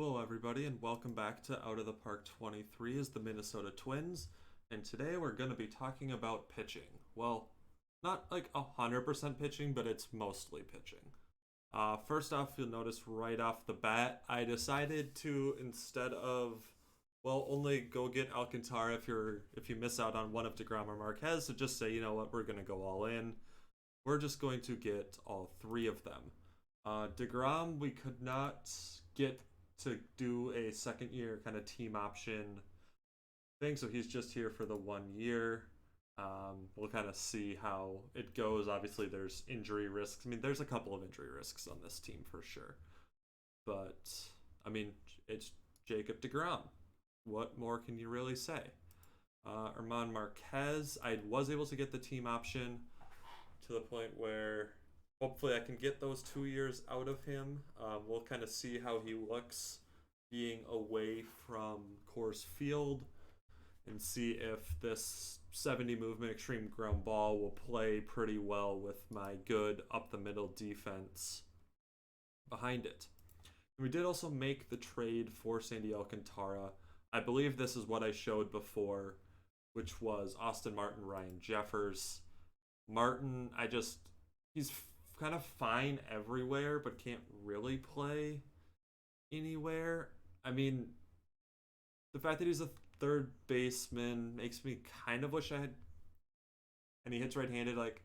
Hello, everybody, and welcome back to Out of the Park 23 as the Minnesota Twins. And today we're going to be talking about pitching. Well, not like 100% pitching, but it's mostly pitching. First off, you'll notice right off the bat, I decided to instead of only go get Alcantara if you miss out on one of DeGrom or Marquez, so just say, you know what, we're going to go all in. We're just going to get all three of them. DeGrom, we could not get to do a second year kind of team option thing, so he's just here for the 1 year. We'll kind of see how it goes. Obviously, there's injury risks. I mean, there's a couple of injury risks on this team for sure. But, I mean, it's Jacob DeGrom. What more can you really say? Herman Marquez, I was able to get the team option to the point where hopefully I can get those 2 years out of him. We'll kind of see how he looks being away from Coors Field and see if this 70 movement extreme ground ball will play pretty well with my good up the middle defense behind it. And we did also make the trade for Sandy Alcantara. I believe this is what I showed before, which was Austin Martin, Ryan Jeffers. Martin, he's kind of fine everywhere, but can't really play anywhere. I mean, the fact that he's a third baseman makes me kind of wish I had. And he hits right-handed. Like,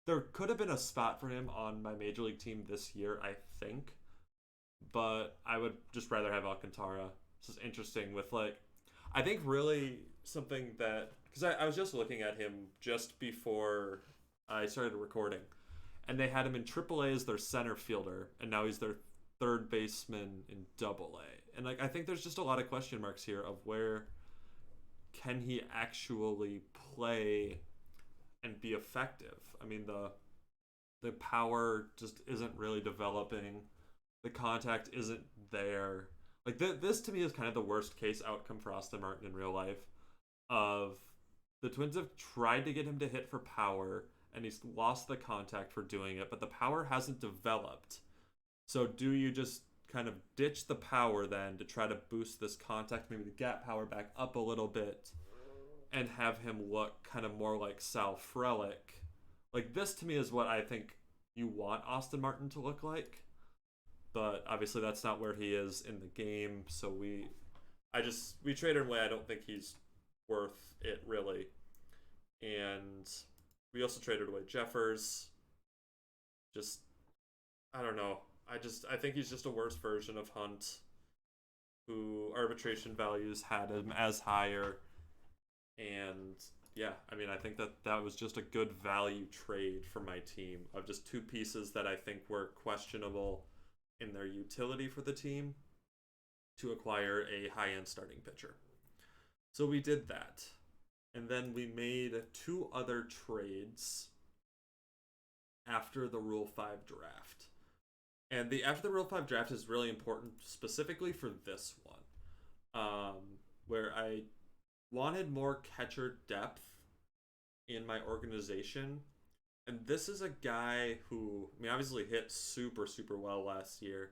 there could have been a spot for him on my major league team this year, I think. But I would just rather have Alcantara. This is interesting with, like, I think really something that, because I was just looking at him just before I started recording, and they had him in AAA as their center fielder, and now he's their third baseman in AA. And like, I think there's just a lot of question marks here of where can he actually play and be effective. I mean, the power just isn't really developing. The contact isn't there. Like, this to me is kind of the worst case outcome for Austin Martin in real life. Of the Twins have tried to get him to hit for power, and he's lost the contact for doing it, but the power hasn't developed. So do you just kind of ditch the power then to try to boost this contact, maybe the gap power back up a little bit, and have him look kind of more like Sal Frelick? Like, this to me is what I think you want Austin Martin to look like. But obviously that's not where he is in the game, so we traded him away. I don't think he's worth it, really. And we also traded away Jeffers. Just, I don't know. I think he's just a worse version of Hunt, who arbitration values had him as higher. And yeah, I mean, I think that was just a good value trade for my team of just two pieces that I think were questionable in their utility for the team to acquire a high-end starting pitcher. So we did that. And then we made two other trades after the Rule 5 draft. And the after the Rule 5 draft is really important specifically for this one, where I wanted more catcher depth in my organization. And this is a guy who, I mean, obviously hit super, super well last year.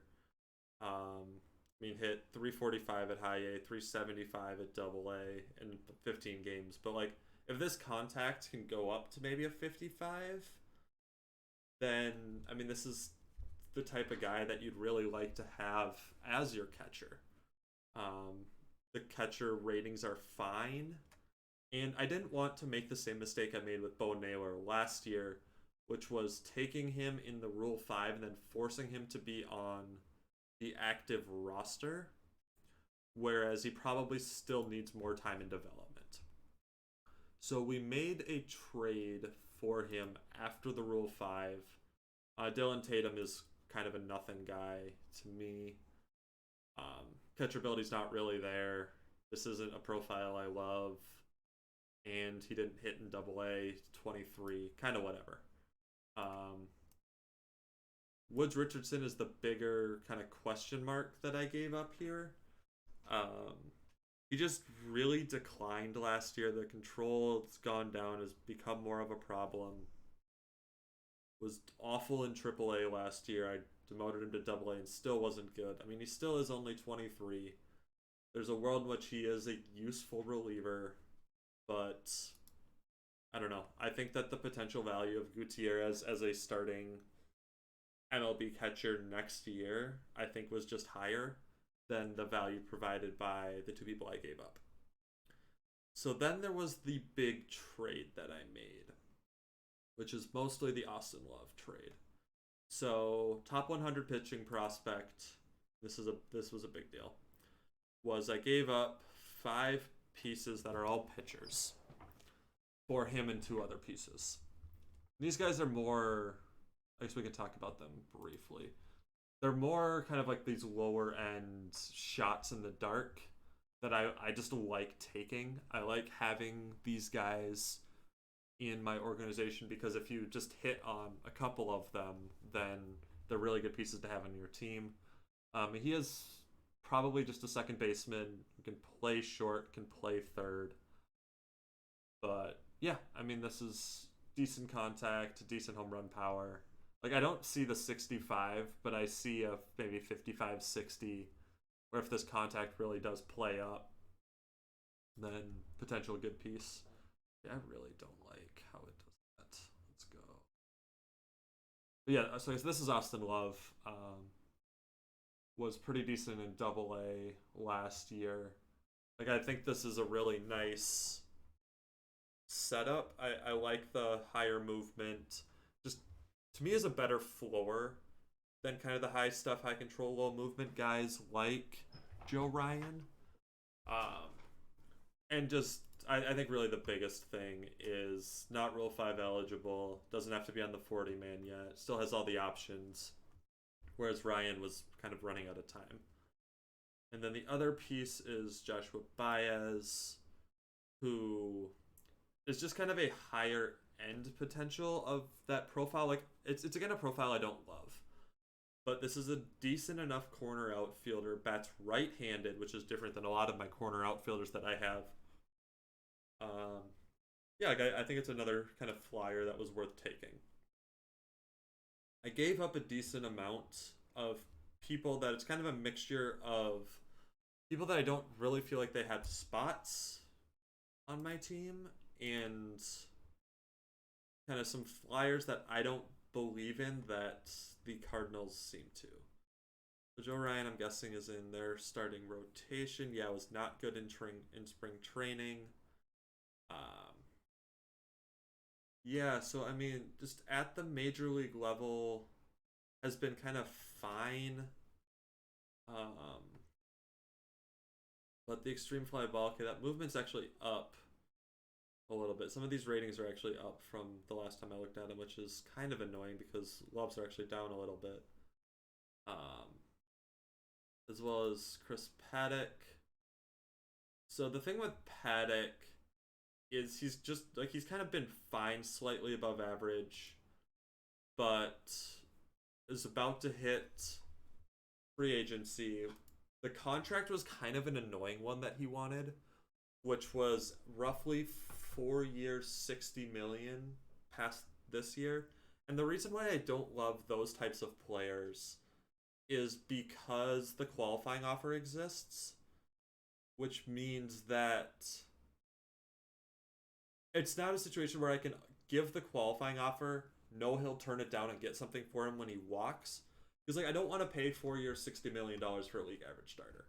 Hit 345 at high A, 375 at double A in 15 games. But, like, if this contact can go up to maybe a 55, then, I mean, this is the type of guy that you'd really like to have as your catcher. The catcher ratings are fine. And I didn't want to make the same mistake I made with Bo Naylor last year, which was taking him in the Rule 5 and then forcing him to be on the active roster, whereas he probably still needs more time in development. So we made a trade for him after the Rule 5. Dylan Tatum is kind of a nothing guy to me. Catcher ability's not really there. This isn't a profile I love. And he didn't hit in double A, 23, kind of whatever. Woods Richardson is the bigger kind of question mark that I gave up here. He just really declined last year. The control has gone down, has become more of a problem, was awful in AAA last year. I demoted him to AA and still wasn't good. I mean, he still is only 23. There's a world in which he is a useful reliever, but I don't know. I think that the potential value of Gutierrez as a starting MLB catcher next year, I think, was just higher than the value provided by the two people I gave up. So then there was the big trade that I made, which is mostly the Austin Love trade. So top 100 pitching prospect. This was a big deal. Was I gave up 5 pieces that are all pitchers for him and 2 other pieces. These guys are more. I guess we can talk about them briefly. They're more kind of like these lower end shots in the dark that I just like taking. I like having these guys in my organization because if you just hit on a couple of them, then they're really good pieces to have on your team. He is probably just a second baseman who can play short, can play third. But yeah, I mean, this is decent contact, decent home run power. Like, I don't see the 65, but I see a maybe 55, 60, where if this contact really does play up, then potential good piece. Yeah, I really don't like how it does that. Let's go. But yeah, so this is Austin Love. Was pretty decent in AA last year. Like, I think this is a really nice setup. I like the higher movement. Just, to me, is a better floor than kind of the high stuff, high control, low movement guys like Joe Ryan. And just, I think really the biggest thing is not Rule 5 eligible, doesn't have to be on the 40-man yet, still has all the options, whereas Ryan was kind of running out of time. And then the other piece is Joshua Baez, who is just kind of a higher end potential of that profile. Like, it's again a profile I don't love, but this is a decent enough corner outfielder, bats right-handed, which is different than a lot of my corner outfielders that I have. Yeah, I think it's another kind of flyer that was worth taking. I gave up a decent amount of people that it's kind of a mixture of people that I don't really feel like they had spots on my team and kind of some flyers that I don't believe in that the Cardinals seem to. So Joe Ryan, I'm guessing, is in their starting rotation. Yeah, was not good in spring training. Yeah, so I mean, just at the major league level has been kind of fine. But the extreme fly ball, okay, that movement's actually up a little bit. Some of these ratings are actually up from the last time I looked at them, which is kind of annoying because Loves are actually down a little bit. As well as Chris Paddock. So the thing with Paddock is he's just like he's kind of been fine, slightly above average, but is about to hit free agency. The contract was kind of an annoying one that he wanted, which was roughly 4 years, 60 million past this year. And the reason why I don't love those types of players is because the qualifying offer exists, which means that it's not a situation where I can give the qualifying offer, know he'll turn it down and get something for him when he walks. Because like I don't want to pay 4 years, $60 million for a league average starter.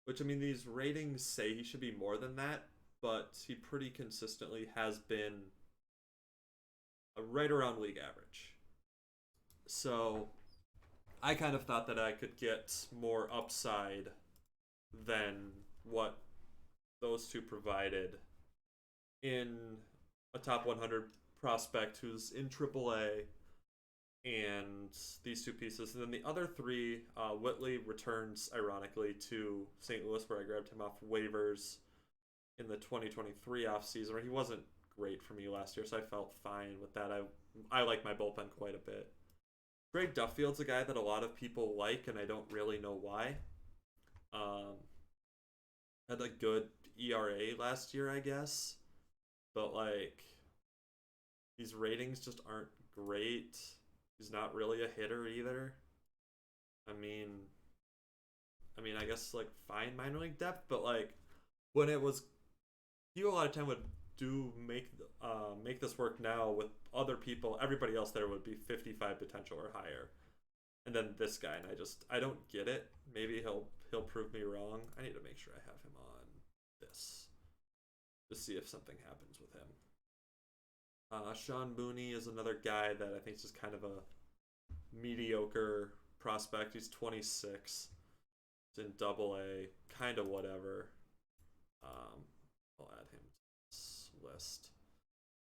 Which, I mean, these ratings say he should be more than that, but he pretty consistently has been right around league average. So I kind of thought that I could get more upside than what those two provided in a top 100 prospect who's in AAA and these two pieces. And then the other three, Whitley returns, ironically, to St. Louis, where I grabbed him off waivers in the 2023 offseason, where he wasn't great for me last year, so I felt fine with that. I like my bullpen quite a bit. Greg Duffield's a guy that a lot of people like, and I don't really know why. Had a good ERA last year, I guess. But, like, these ratings just aren't great. He's not really a hitter either. I mean, I guess like fine minor league depth, but like when it was, you a lot of time would do make this work now with other people. Everybody else there would be 55 potential or higher, and then this guy, and I don't get it. Maybe he'll prove me wrong. I need to make sure I have him on this to see if something happens with him. Sean Mooney is another guy that I think is just kind of a mediocre prospect. He's 26. He's in Double A, kind of whatever. I'll add him to this list.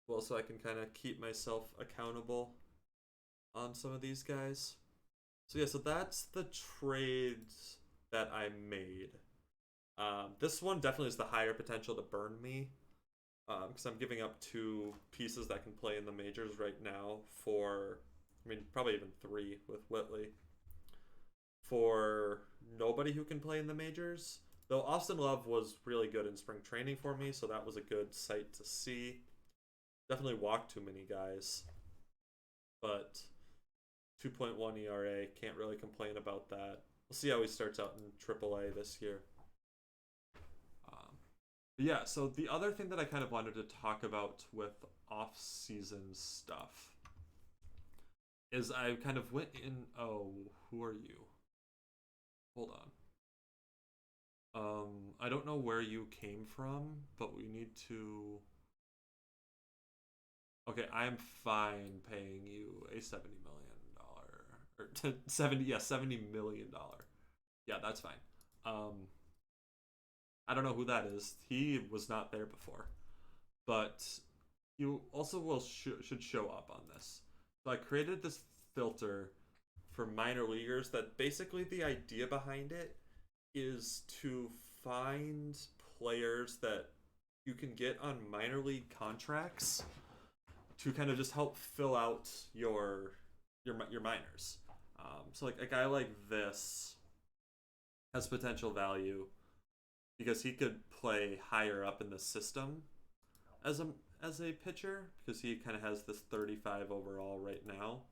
Well, so I can kind of keep myself accountable on some of these guys. So yeah, so that's the trades that I made. This one definitely has the higher potential to burn me, because I'm giving up 2 pieces that can play in the majors right now for, probably even 3 with Whitley, for nobody who can play in the majors. Though Austin Love was really good in spring training for me, so that was a good sight to see. Definitely walked too many guys, but 2.1 ERA, can't really complain about that. We'll see how he starts out in AAA this year. Yeah, so the other thing that I kind of wanted to talk about with off-season stuff is I kind of went in. Oh, who are you? Hold on. I don't know where you came from, but we need to. Okay, I'm fine paying you a $70 million or 70 million dollar. Yeah, that's fine. I don't know who that is. He was not there before, but you also should show up on this. So I created this filter for minor leaguers that basically the idea behind it is to find players that you can get on minor league contracts to kind of just help fill out your minors. So like a guy like this has potential value because he could play higher up in the system as a pitcher, because he kind of has this 35 overall right now.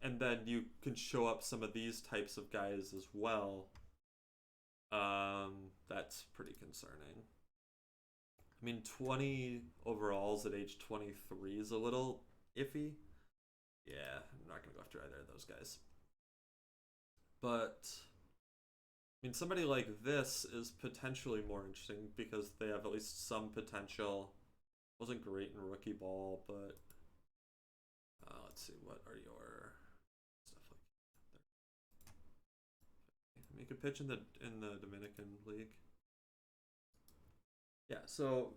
And then you can show up some of these types of guys as well. That's pretty concerning. 20 overalls at age 23 is a little iffy. Yeah, I'm not going to go after either of those guys. But somebody like this is potentially more interesting because they have at least some potential. Wasn't great in rookie ball, but let's see, what are your stuff like there? You could pitch in the Dominican League. Yeah, so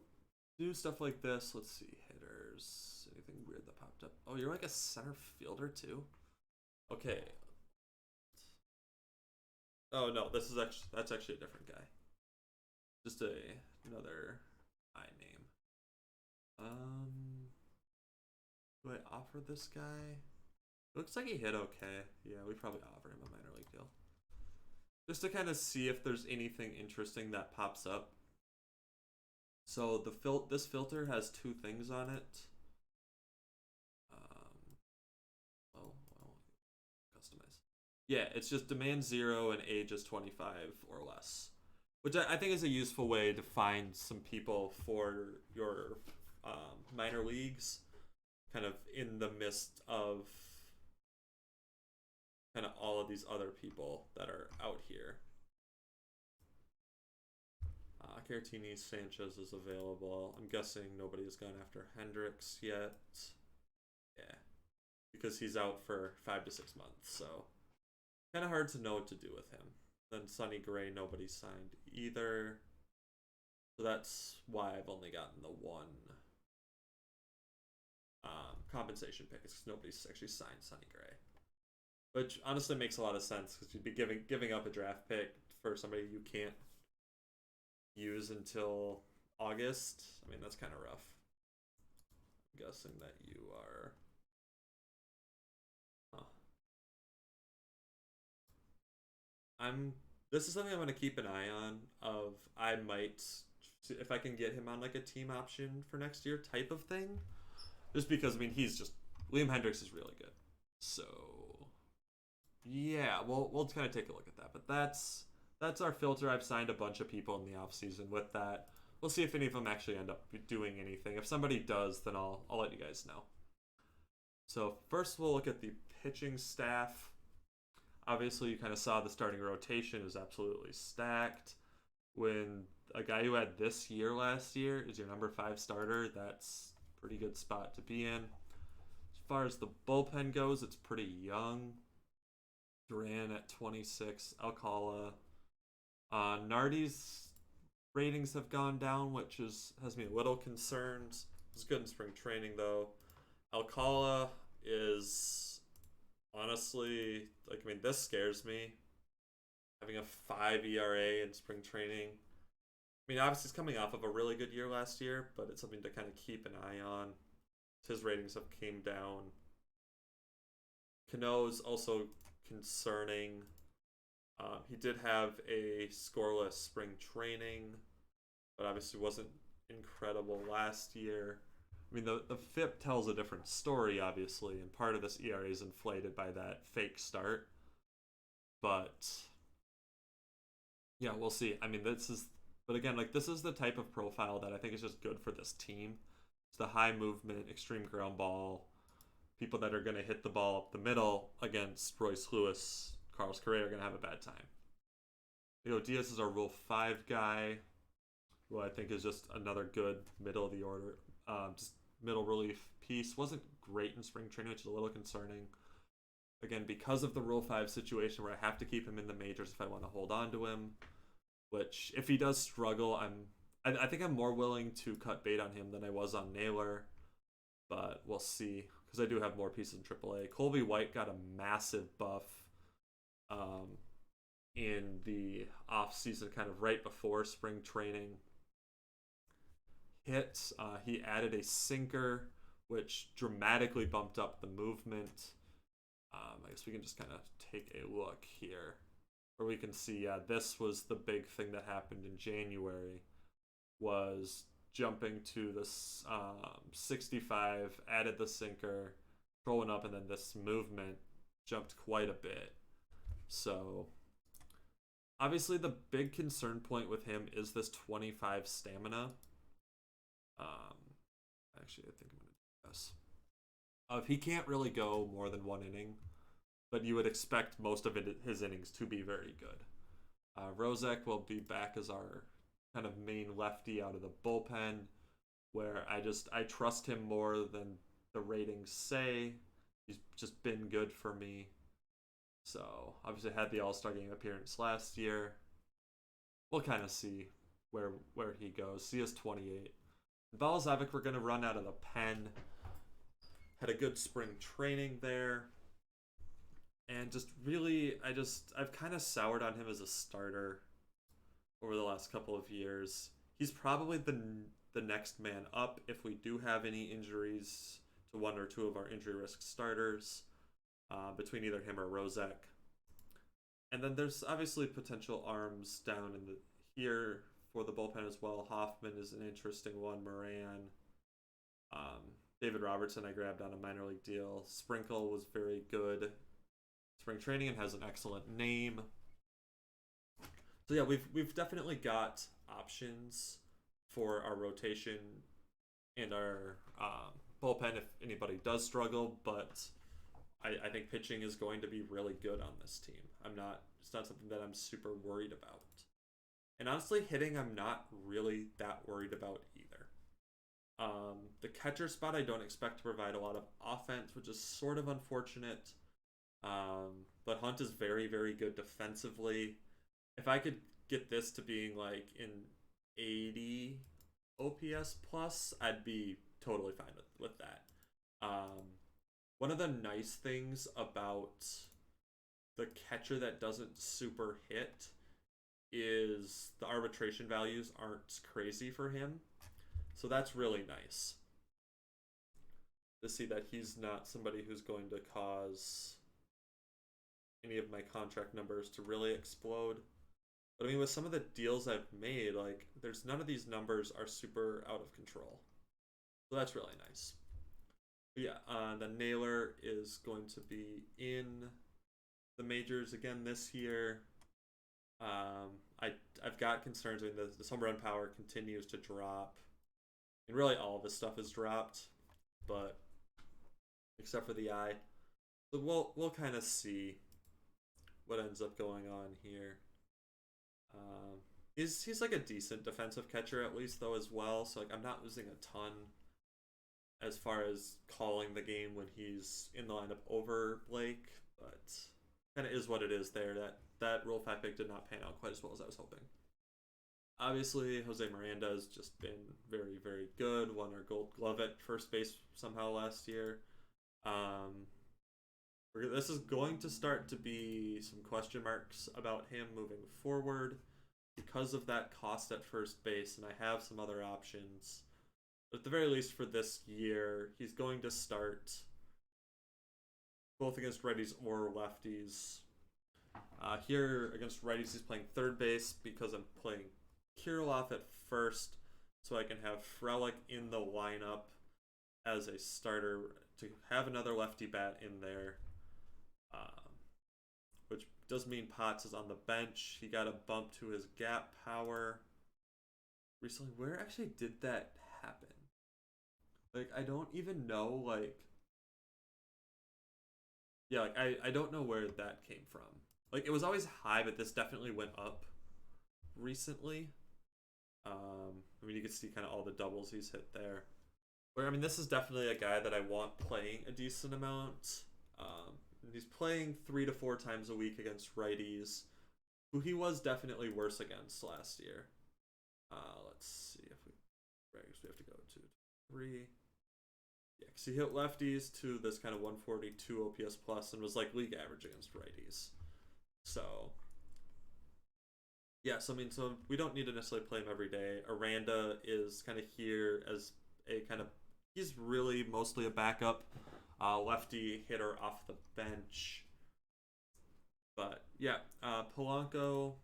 do stuff like this. Let's see, hitters. Anything weird that popped up? Oh, you're like a center fielder too? Okay. Oh no, that's actually a different guy. Just another I name. Do I offer this guy? Looks like he hit okay. Yeah, we probably offer him a minor league deal. Just to kind of see if there's anything interesting that pops up. So this filter has 2 things on it. Well, customize. Yeah, it's just demand 0 and age is 25 or less, which I think is a useful way to find some people for your minor leagues, kind of in the midst of kind of all of these other people that are out here. Caratini Sanchez is available. I'm guessing nobody has gone after Hendricks yet. Yeah, because he's out for 5 to 6 months, so kind of hard to know what to do with him. Then Sonny Gray, nobody signed either. So that's why I've only gotten the 1 compensation pick, because nobody's actually signed Sonny Gray. Which honestly makes a lot of sense, because you'd be giving up a draft pick for somebody you can't use until August. That's kind of rough. I'm guessing that you are. This is something I'm gonna keep an eye on. I might, if I can get him on like a team option for next year type of thing. just because I mean he's just Liam Hendricks is really good. So yeah, we'll kind of take a look at that. But that's our filter. I've signed a bunch of people in the offseason with that. We'll see if any of them actually end up doing anything. If somebody does, then I'll let you guys know. So first we'll look at the pitching staff. Obviously, you kind of saw the starting rotation is absolutely stacked. When a guy who had this year last year is your number 5 starter, that's a pretty good spot to be in. As far as the bullpen goes, it's pretty young. Duran at 26, Alcala. Nardi's ratings have gone down, which has me a little concerned. It's good in spring training though. Alcala is honestly like I mean this scares me. Having a 5 ERA in spring training. I mean obviously he's coming off of a really good year last year, but it's something to kind of keep an eye on. His ratings have came down. Cano's also concerning. He did have a scoreless spring training, but obviously wasn't incredible last year. I mean, the FIP tells a different story, obviously, and part of this ERA is inflated by that fake start. But yeah, we'll see. I mean, but again, like this is the type of profile that I think is just good for this team. It's the high movement, extreme ground ball, people that are going to hit the ball up the middle against Royce Lewis, Carlos Correa are going to have a bad time. Diaz is our Rule 5 guy, who I think is just another good middle of the order, just middle relief piece. Wasn't great in spring training, which is a little concerning. Again, because of the Rule 5 situation where I have to keep him in the majors if I want to hold on to him, which if he does struggle, I think I'm more willing to cut bait on him than I was on Naylor, but we'll see because I do have more pieces in AAA. Colby White got a massive buff in the off-season, kind of right before spring training. He added a sinker, which dramatically bumped up the movement. I guess we can just kind of take a look here, where we can see, this was the big thing that happened in January, was jumping to this 65, added the sinker, throwing up, and then this movement jumped quite a bit. So obviously the big concern point with him is this 25 stamina. Actually, I think I'm going to do this. He can't really go more than 1 inning, but you would expect most of his innings to be very good. Rozek will be back as our kind of main lefty out of the bullpen, where I trust him more than the ratings say. He's just been good for me. So obviously had the All-Star game appearance last year. We'll kind of see where he goes. He is 28. Balazovic we're going to run out of the pen. Had a good spring training there. And just really, I've kind of soured on him as a starter over the last couple of years. He's probably the next man up if we do have any injuries to 1 or 2 of our injury risk starters, between either him or Rozek. And then there's obviously potential arms down here for the bullpen as well. Hoffman is an interesting one. Moran. David Robertson I grabbed on a minor league deal. Sprinkle was very good spring training and has an excellent name. So yeah, we've definitely got options for our rotation and our bullpen if anybody does struggle, but I think pitching is going to be really good on this team. It's not something that I'm super worried about. And honestly, hitting I'm not really that worried about either. The catcher spot I don't expect to provide a lot of offense, which is sort of unfortunate. But Hunt is very, very good defensively. If I could get this to being like in 80 OPS plus, I'd be totally fine with that. One of the nice things about the catcher that doesn't super hit is the arbitration values aren't crazy for him. So that's really nice to see that he's not somebody who's going to cause any of my contract numbers to really explode. But I mean, with some of the deals I've made, like, there's none of these numbers are super out of control. So that's really nice. Yeah, the Naylor is going to be in the majors again this year. Um, I I've got concerns. I mean, the home run power continues to drop, and really all of his stuff has dropped, but except for the eye. So we'll kind of see what ends up going on here. Um, he's like a decent defensive catcher at least though as well. So like I'm not losing a ton as far as calling the game when he's in the lineup over Blake, but kind of is what it is there. That Rule 5 pick did not pan out quite as well as I was hoping. Obviously, Jose Miranda has just been very, very good. Won our Gold Glove at first base somehow last year. Um, this is going to start to be some question marks about him moving forward because of that cost at first base, and I have some other options. But at the very least, for this year, he's going to start both against righties or lefties. Here against righties, he's playing third base because I'm playing Kirilov at first, so I can have Frelick in the lineup as a starter to have another lefty bat in there, which does mean Potts is on the bench. He got a bump to his gap power recently. Where actually did that happen? Like, I don't even know, like, yeah, like, I don't know where that came from. Like, it was always high, but this definitely went up recently. I mean, you can see kind of all the doubles he's hit there. Where, I mean, this is definitely a guy that I want playing a decent amount. He's playing 3 to 4 times a week against righties, who he was definitely worse against last year. Let's see if we have to go to 3. Yeah, because he hit lefties to this kind of 142 OPS plus and was like league average against righties. So yeah, so I mean, so we don't need to necessarily play him every day. Aranda is kind of here as a kind of he's really mostly a backup lefty hitter off the bench. But yeah, Polanco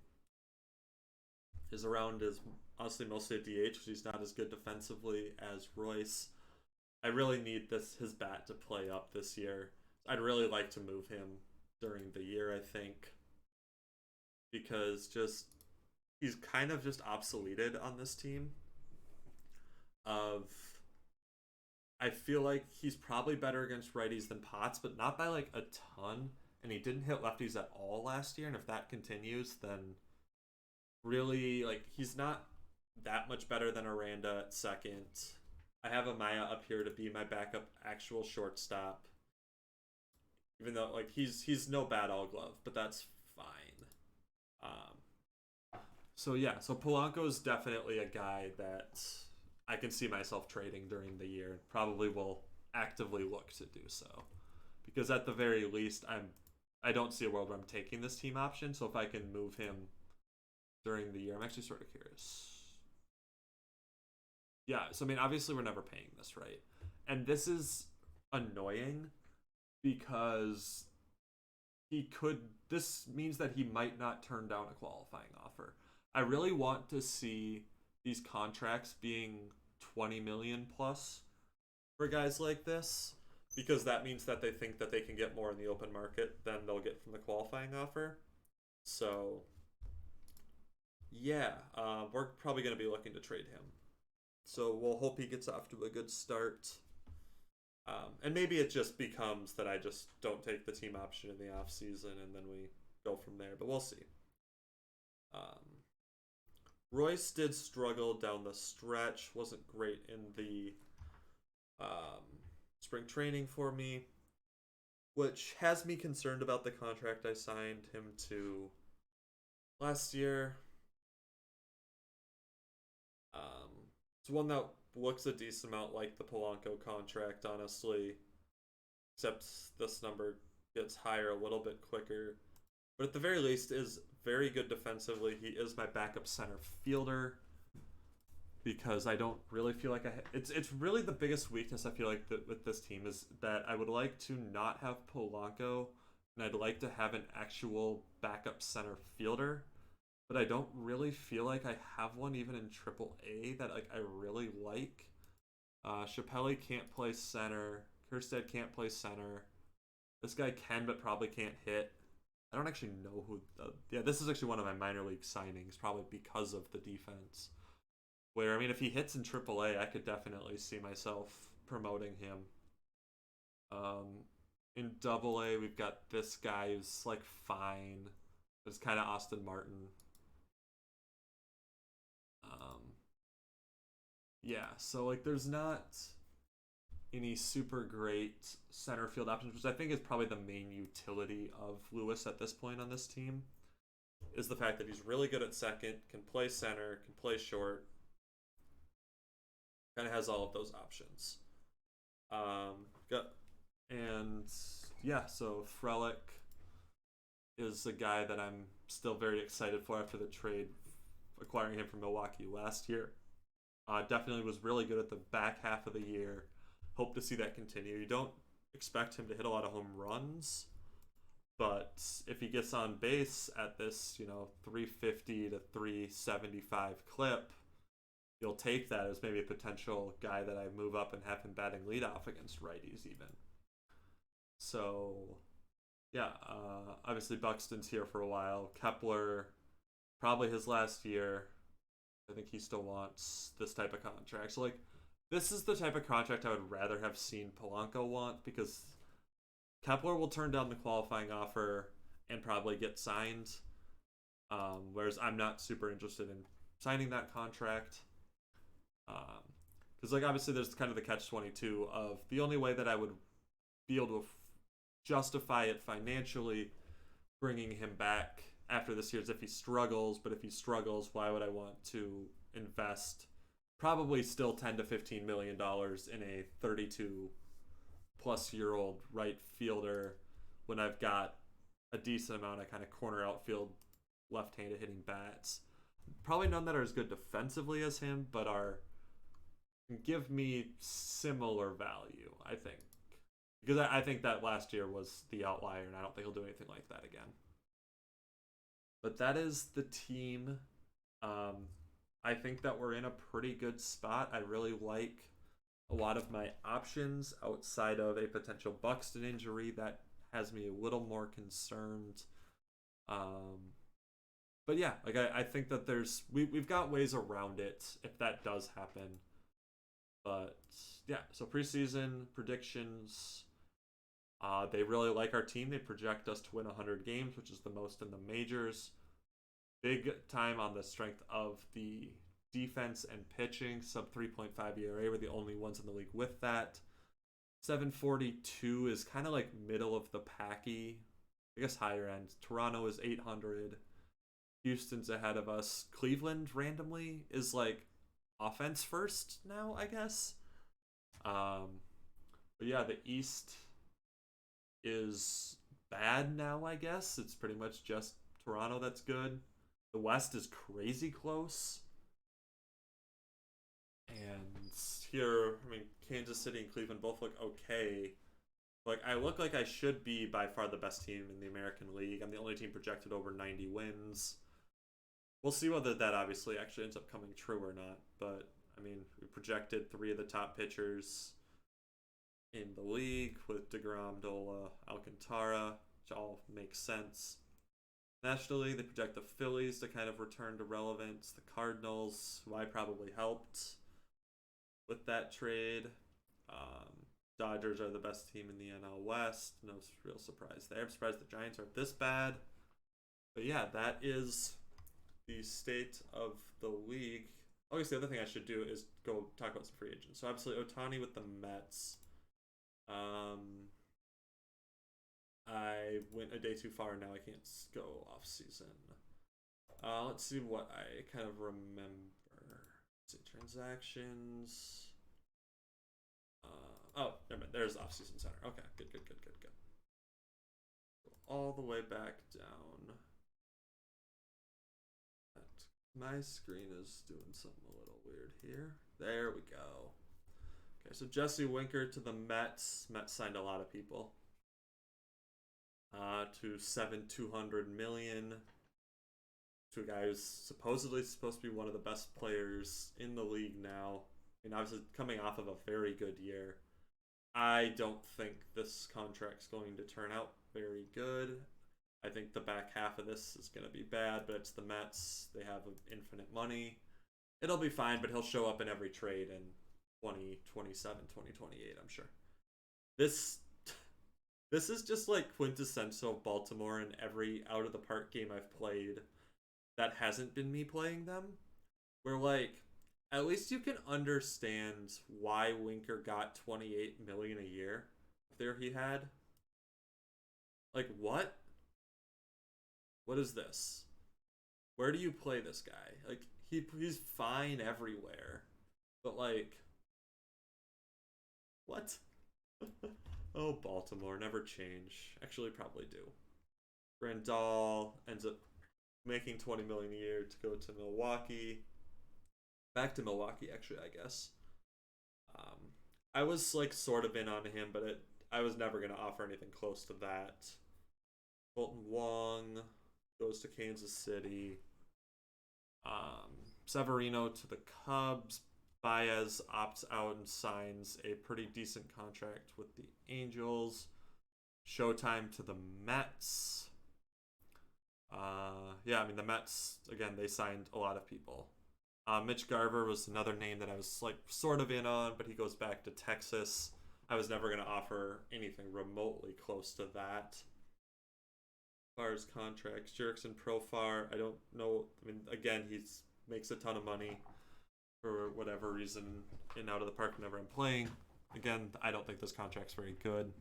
is around as honestly mostly a DH because he's not as good defensively as Royce. I really need his bat to play up this year. I'd really like to move him during the year, I think, because just he's kind of just obsoleted on this team. Of I feel like he's probably better against righties than Potts, but not by like a ton. And he didn't hit lefties at all last year. And if that continues, then really like he's not that much better than Aranda at second. I have Amaya up here to be my backup actual shortstop. Even though like he's no bad all glove, but that's fine. So yeah, so Polanco is definitely a guy that I can see myself trading during the year. Probably will actively look to do so, because at the very least, I don't see a world where I'm taking this team option. So if I can move him during the year, I'm actually sort of curious. Yeah, so I mean, obviously we're never paying this, right? And this is annoying because he could. This means that he might not turn down a qualifying offer. I really want to see these contracts being 20 million plus for guys like this, because that means that they think that they can get more in the open market than they'll get from the qualifying offer. So yeah, we're probably going to be looking to trade him. So we'll hope he gets off to a good start. And maybe it just becomes that I just don't take the team option in the off season and then we go from there, but we'll see. Royce did struggle down the stretch, wasn't great in the spring training for me, which has me concerned about the contract I signed him to last year. It's one that looks a decent amount like the Polanco contract, honestly, except this number gets higher a little bit quicker. But at the very least, is very good defensively. He is my backup center fielder because I don't really feel like it's really the biggest weakness I feel like that with this team is that I would like to not have Polanco and I'd like to have an actual backup center fielder, but I don't really feel like I have one even in Triple A that like I really like. Chappelle can't play center Kjerstad can't play center. This guy can, but probably can't hit. I don't actually know who. Yeah, this is actually one of my minor league signings, probably because of the defense. Where, I mean, if he hits in AAA, I could definitely see myself promoting him. In AA, we've got this guy who's like fine. It's kind of Austin Martin. Yeah, so like there's not any super great center field options, which I think is probably the main utility of Lewis at this point on this team, is the fact that he's really good at second, can play center, can play short, kind of has all of those options. Got, and yeah, so Frelick is a guy that I'm still very excited for after the trade, acquiring him from Milwaukee last year. Definitely was really good at the back half of the year. Hope to see that continue. You don't expect him to hit a lot of home runs, but if he gets on base at this, 350 to 375 clip, you'll take that as maybe a potential guy that I move up and have him batting leadoff against righties even. So, yeah, obviously Buxton's here for a while. Kepler, probably his last year. I think he still wants this type of contract. So, like, this is the type of contract I would rather have seen Polanco want, because Kepler will turn down the qualifying offer and probably get signed. Whereas I'm not super interested in signing that contract. Because, like, obviously there's kind of the catch-22 of the only way that I would be able to justify it financially bringing him back after this year is if he struggles. But if he struggles, why would I want to invest probably still $10 to $15 million in a 32-plus-year-old right fielder when I've got a decent amount of kind of corner outfield left-handed hitting bats? Probably none that are as good defensively as him, but give me similar value, I think. Because I think that last year was the outlier, and I don't think he'll do anything like that again. But that is the team. I think that we're in a pretty good spot. I really like a lot of my options outside of a potential Buxton injury. That has me a little more concerned. But yeah, like I think that we've got ways around it if that does happen. But yeah, so preseason predictions. They really like our team. They project us to win 100 games, which is the most in the majors. Big time on the strength of the defense and pitching. Sub 3.5 ERA. We're the only ones in the league with that. 742 is kind of like middle of the packy. I guess higher end. Toronto is 800. Houston's ahead of us. Cleveland randomly is like offense first now, I guess. But yeah, the East is bad now, I guess. It's pretty much just Toronto that's good. The West is crazy close. And here, I mean, Kansas City and Cleveland both look okay. Like, I look like I should be by far the best team in the American League. I'm the only team projected over 90 wins. We'll see whether that obviously actually ends up coming true or not. But, I mean, we projected 3 of the top pitchers in the league with DeGrom, Dola, Alcantara, which all makes sense. Nationally, they project the Phillies to kind of return to relevance. The Cardinals, who I probably helped with that trade. Dodgers are the best team in the NL West. No real surprise there. I'm surprised the Giants aren't this bad. But yeah, that is the state of the league. I guess the other thing I should do is go talk about some free agents. So obviously Ohtani with the Mets. I went a day too far and now I can't go off season. Let's see what I kind of remember. Let's see, transactions. Oh, never mind. There's off-season center. Okay, good. Go all the way back down. My screen is doing something a little weird here. There we go. Okay, so Jesse Winker to the Mets. Mets signed a lot of people. To $200 million. To a guy who's supposedly supposed to be one of the best players in the league now. And obviously coming off of a very good year. I don't think this contract's going to turn out very good. I think the back half of this is going to be bad, but it's the Mets. They have infinite money. It'll be fine, but he'll show up in every trade in 2027, 2028, I'm sure. This this is just like quintessential Baltimore in every out of the park game I've played that hasn't been me playing them. Where like at least you can understand why Winker got 28 million a year. There he had like what? What is this? Where do you play this guy? Like he's fine everywhere. But like what? Oh, Baltimore never change. Actually probably do. Grandal ends up making 20 million a year to go to Milwaukee. Back to Milwaukee actually, I guess. Um I was like sort of in on him, but I was never going to offer anything close to that. Colton Wong goes to Kansas City. Severino to the Cubs. Baez opts out and signs a pretty decent contract with the Angels. Showtime to the Mets. Yeah, I mean the Mets again. They signed a lot of people. Mitch Garver was another name that I was like sort of in on, but he goes back to Texas. I was never going to offer anything remotely close to that. As far as contracts, Jerickson Profar, I don't know. I mean, again, he's makes a ton of money for whatever reason in out of the park whenever I'm playing. Again, I don't think this contract's very good.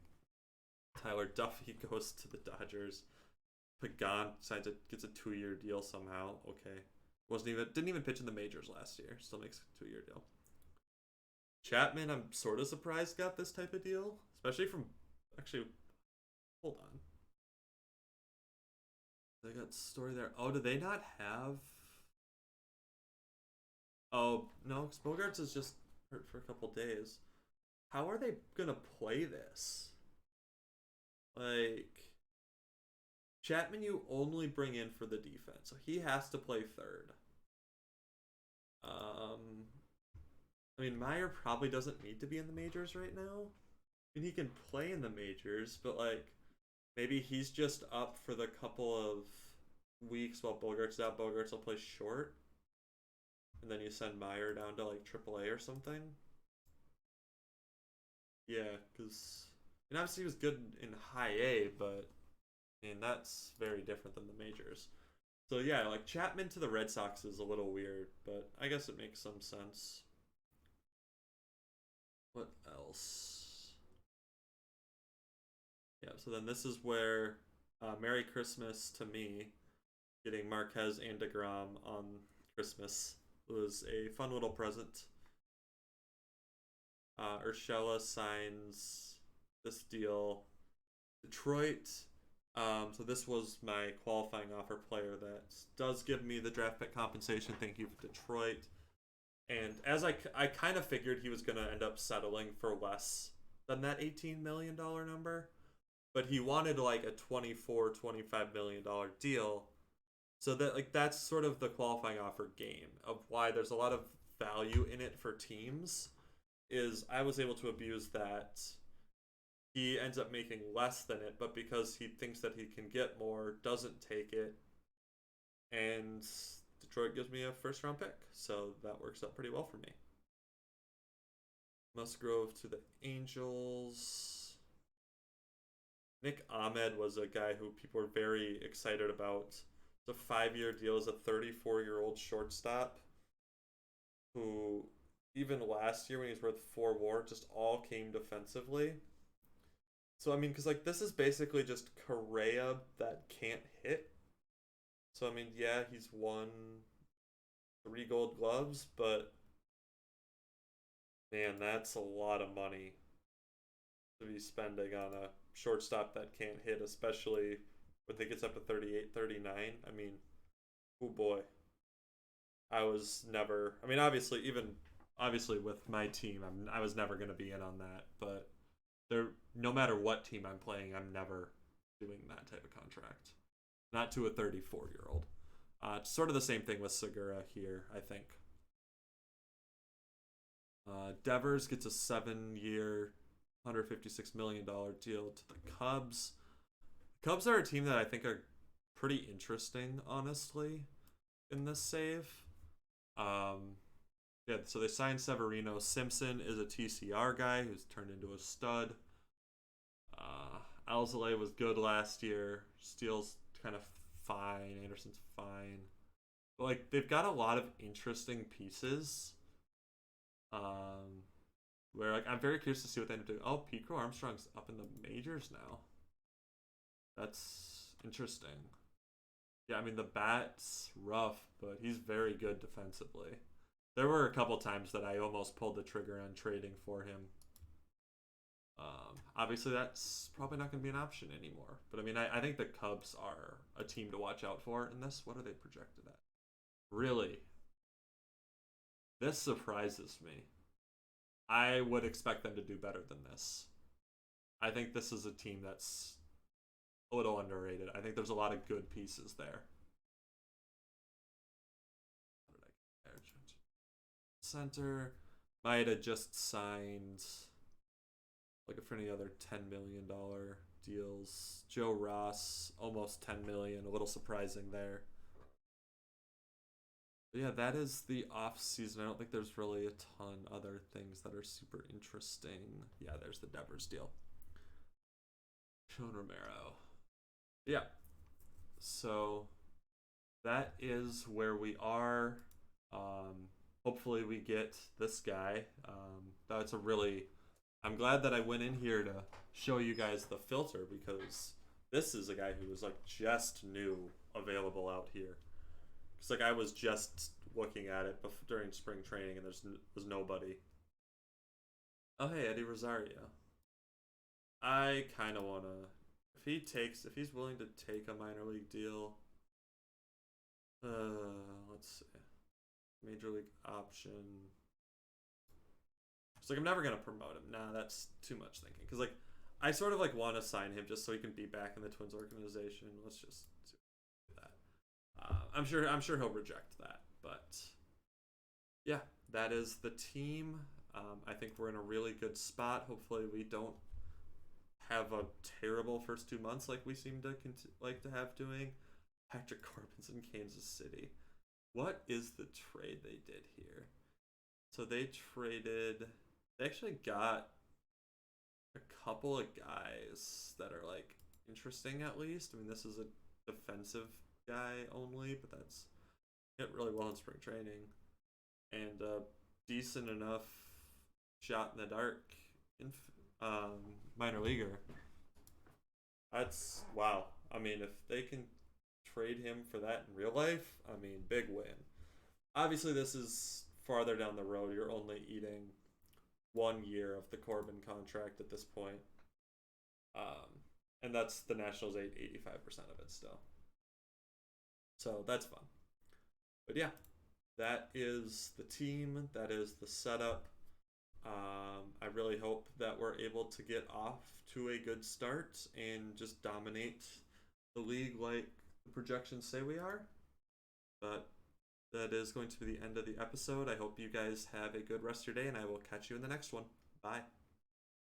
Tyler Duffy goes to the Dodgers. Pagan gets a 2-year deal somehow. Okay, didn't even pitch in the majors last year. Still makes a 2-year deal. Chapman, I'm sort of surprised got this type of deal, especially from actually. Hold on. They got story there. Oh, do they not have? Oh no, because Bogarts is just hurt for a couple days. How are they gonna play this? Like Chapman, you only bring in for the defense, so he has to play third. I mean, Meyer probably doesn't need to be in the majors right now. I mean, he can play in the majors, but like maybe he's just up for the couple of weeks while Bogart's out. Bogarts will play short, and then you send Meyer down to like AAA or something. Yeah, because obviously he was good in high A, but I mean that's very different than the majors. So yeah, like Chapman to the Red Sox is a little weird, but I guess it makes some sense. What else? Yeah, so then this is where Merry Christmas to me, getting Marquez and DeGrom on Christmas was a fun little present. Urshela signs this deal. Detroit. So this was my qualifying offer player that does give me the draft pick compensation. Thank you, Detroit. And as I kind of figured he was going to end up settling for less than that $18 million number. But he wanted like a $24-25 million deal. So that like that's sort of the qualifying offer game of why there's a lot of value in it for teams. Is I was able to abuse that he ends up making less than it, but because he thinks that he can get more, doesn't take it. And Detroit gives me a first round pick. So that works out pretty well for me. Musgrove to the Angels. Nick Ahmed was a guy who people were very excited about. It's a 5-year deal as a 34-year-old shortstop who, even last year when he was worth 4 WAR, just all came defensively. So, I mean, because, like, this is basically just Correa that can't hit. So, I mean, yeah, he's won 3 gold gloves, but, man, that's a lot of money to be spending on a shortstop that can't hit, especially when it gets up to 38, 39. I mean, oh boy. I was never, I mean, obviously with my team, I was never going to be in on that, but no matter what team I'm playing, I'm never doing that type of contract. Not to a 34-year-old. Sort of the same thing with Segura here, I think. Devers gets a 7-year, $156 million deal to the Cubs. Cubs are a team that I think are pretty interesting, honestly, in this save. Yeah, so they signed Severino. Simpson is a TCR guy who's turned into a stud. Alzolay was good last year. Steele's kind of fine. Anderson's fine. But like they've got a lot of interesting pieces. Where like I'm very curious to see what they end up doing. Oh, Pico Armstrong's up in the majors now. That's interesting. Yeah, I mean the bat's rough, but he's very good defensively. There were a couple times that I almost pulled the trigger on trading for him. Obviously, that's probably not going to be an option anymore. But I mean, I think the Cubs are a team to watch out for in this. What are they projected at? Really? This surprises me. I would expect them to do better than this. I think this is a team that's a little underrated. I think there's a lot of good pieces there. Center might have just signed looking for any other $10 million deals. Joe Ross almost $10 million, a little surprising there. But yeah, that is the off season. I don't think there's really a ton other things that are super interesting. Yeah, there's the Devers deal. Sean Romero. Yeah. So that is where we are. Hopefully we get this guy. That's a really I'm glad that I went in here to show you guys the filter because this is a guy who was like just new available out here. Because like I was just looking at it during spring training and was nobody. Oh hey, Eddie Rosario. I kind of want to if he's willing to take a minor league deal. Let's see. Major league option. It's like I'm never gonna promote him. Nah, that's too much thinking. Cause like I sort of like want to sign him just so he can be back in the Twins organization. Let's just do that. I'm sure he'll reject that. But yeah, that is the team. I think we're in a really good spot. Hopefully we don't have a terrible first 2 months like we seem to like to have doing. Patrick Corbin's in Kansas City. What is the trade they did here? So they actually got a couple of guys that are like interesting at least. I mean, this is a defensive guy only, but that's hit really well in spring training. And a decent enough shot in the dark in minor leaguer. That's wow. I mean, if they can trade him for that in real life, I mean, big win. Obviously, this is farther down the road. You're only eating 1 year of the Corbin contract at this point. And that's the Nationals 85% of it still. So that's fun. But yeah, that is the team. That is the setup. I really hope that we're able to get off to a good start and just dominate the league like the projections say we are. But that is going to be the end of the episode. I hope you guys have a good rest of your day, and I will catch you in the next one. Bye.